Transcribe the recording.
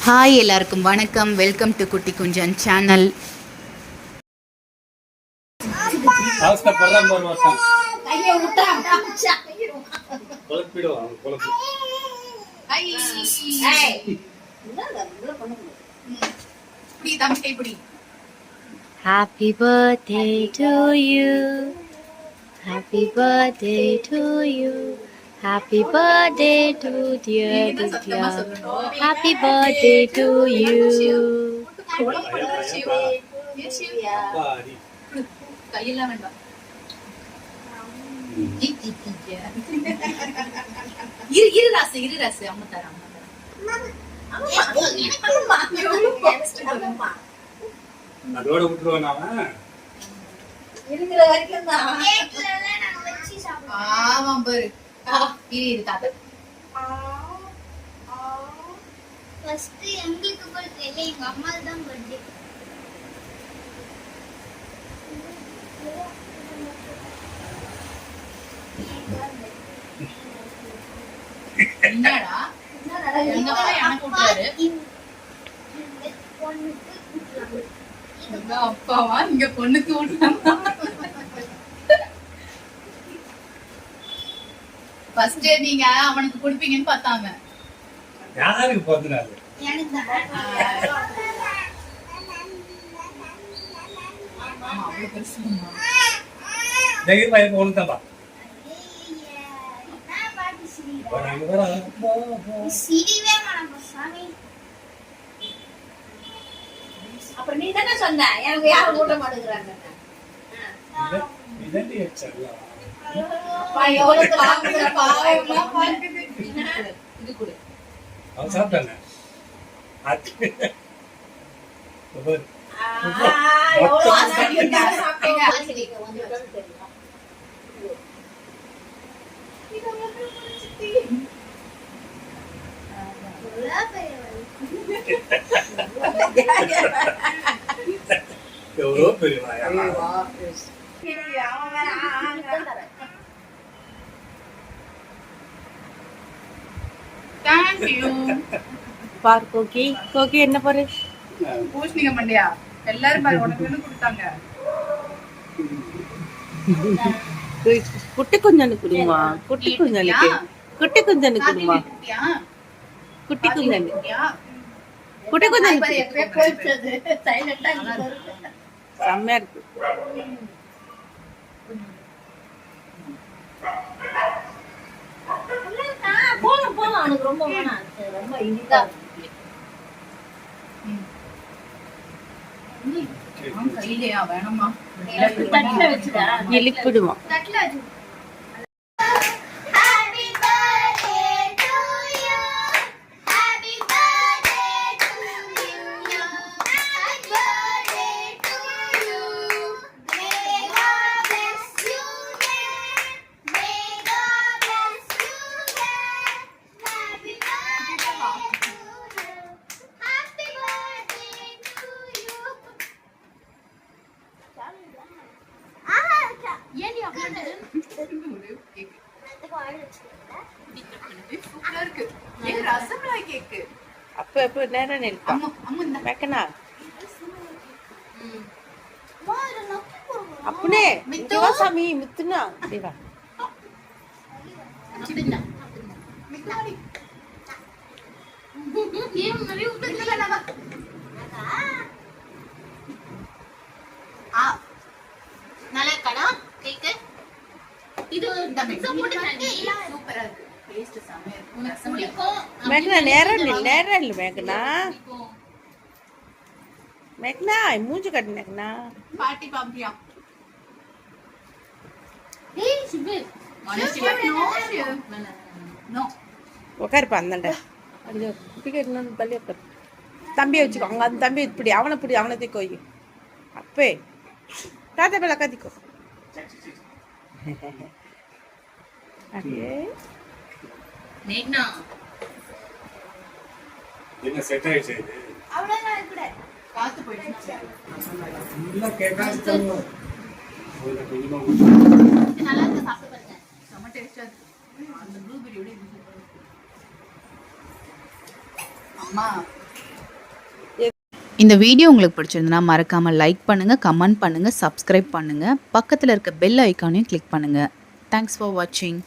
Hi எல்லாருக்கும் வணக்கம். Welcome to குட்டி Gunjan channel. Happy birthday to you. Happy birthday to you. Happy birthday to dear Ditya. Happy birthday to you. கையெல்லாம் வேண்டாம். இரு ராசு அம்மா தரேன். அதோட விட்டுருவோம் நாம. இருக்கிற வரைக்கும் தான். ஆமா பாரு. இரு தாத்தா. ஃபர்ஸ்ட் எங்களுக்கு பர்த்டே இல்ல, எங்க அம்மாக்கு தான் பர்த்டே. என்னடா? எங்க அப்பா எனக்கு கூப்பிட்டாரு. எங்க அப்பாவா இங்க பொண்ணுக்கு கூப்பிட்டாங்க. ஃபர்ஸ்ட் நீங்க அவனுக்கு கொடுப்பீங்கன்னு பார்த்தாங்க. யாருக்கு பிறந்தநாள்? எனக்கு தான். ஆமா அவ்வளவு பெருசுமா. டேய் பையன் போணுதா. நான் பாட்டு சிரிக்கிறேன். வராங்க வர. சிரிவே மாட்டேன் சாமி. அப்புறம் நீ தானே சொன்ன எனக்கு யாரும் கூட்ட மாட்டேங்கிறாங்க. இதெல்லாம் ஏச்சலாம். எவ்வளவு பாவமா இருக்குது. இது கொடு. அவன் சாப்பிட்டானே. அது எவ்வளவு ஆசையா சாப்பிட்டீங்க. எவ்வளோ பெரியவாயா. Thank you. பார் கோகி கோகி என்ன பாரு பூஷ்ணிங்க மண்டையா எல்லாரும் பாரு உனக்கு என்ன கொடுத்தாங்க. குட்டி குஞ்சனுக்கு கொடுமா, குட்டி குஞ்சனுக்கு குட்டி குஞ்சனுக்கு கொடுமா, குட்டி குஞ்சனுக்கு குட்டி குஞ்சனுக்கு செம்மையா இருக்கு. போலாம் அவனுக்கு ரொம்ப வேணாம், ரொம்ப இனிப்பா கையிலையா வேணுமா? தட்டுல வச்சுடா, இழிப்பிடுமா. தட்டுல வச்சு. Happy birthday to you. Happy birthday to you. Happy birthday to you. May God bless you, dear. May God bless you, dear. Happy birthday to you. Happy birthday to you. ஏன் நீ அவ்வளவு சூப்பரா இருக்கு. ஏ ரசமலாய் கேக். அப்ப எப்ப நேரம் நிற்பா அம்மா அம்மா இந்த மேக்கனா அப்பனே மித்துவா சாமி மித்துனா தேவா சின்ன மித்தாடி. ஏன் நிறைய உட்கார்ந்தல நம்ம. ஆ நல்ல கடா கேக். இது இந்த மிக்ஸ் போட்டு தண்ணி சூப்பரா இருக்கு. டேஸ்ட் செமையா இருக்கு. உனக்கு பிடிக்கும். மேக்கனா நேரம் இல்ல மேக்கனா மேக்கனா மூஞ்சி கட்டு மேக்கனா பாட்டி பாப்பியா. ஏய் சிபு, நோ உட்காருப்பா அந்தாண்ட அது பிடிக்க தள்ளி உட்காரு. தம்பியை வச்சுக்கோ அங்க அந்த தம்பி இப்படி அவனை பிடி அவனை தூக்கி அப்பே தாத்தா பேல கத்திக்கோ. மேக்னா என்ன செட் ஆயிடுச்சு இது. அவ்வளவுதான் இருக்குடா. காத்து போயிடுச்சு. இல்ல கேக்காது. ஒரு கொஞ்சமா நல்லா இருக்கு, சாப்பிட்டு பாருங்க. செம டேஸ்டா இருக்கு. அந்த ப்ளூபெரியோட இது சூப்பரா இருக்கு. அம்மா இந்த வீடியோ உங்களுக்கு பிடிச்சிருந்தனா மறக்காமல் லைக் பண்ணுங்கள், கமெண்ட் பண்ணுங்கள், சப்ஸ்கிரைப் பண்ணுங்கள், பக்கத்தில் இருக்க பெல் ஐக்கானையும் கிளிக் பண்ணுங்கள். தேங்க்ஸ் ஃபார் வாட்சிங்.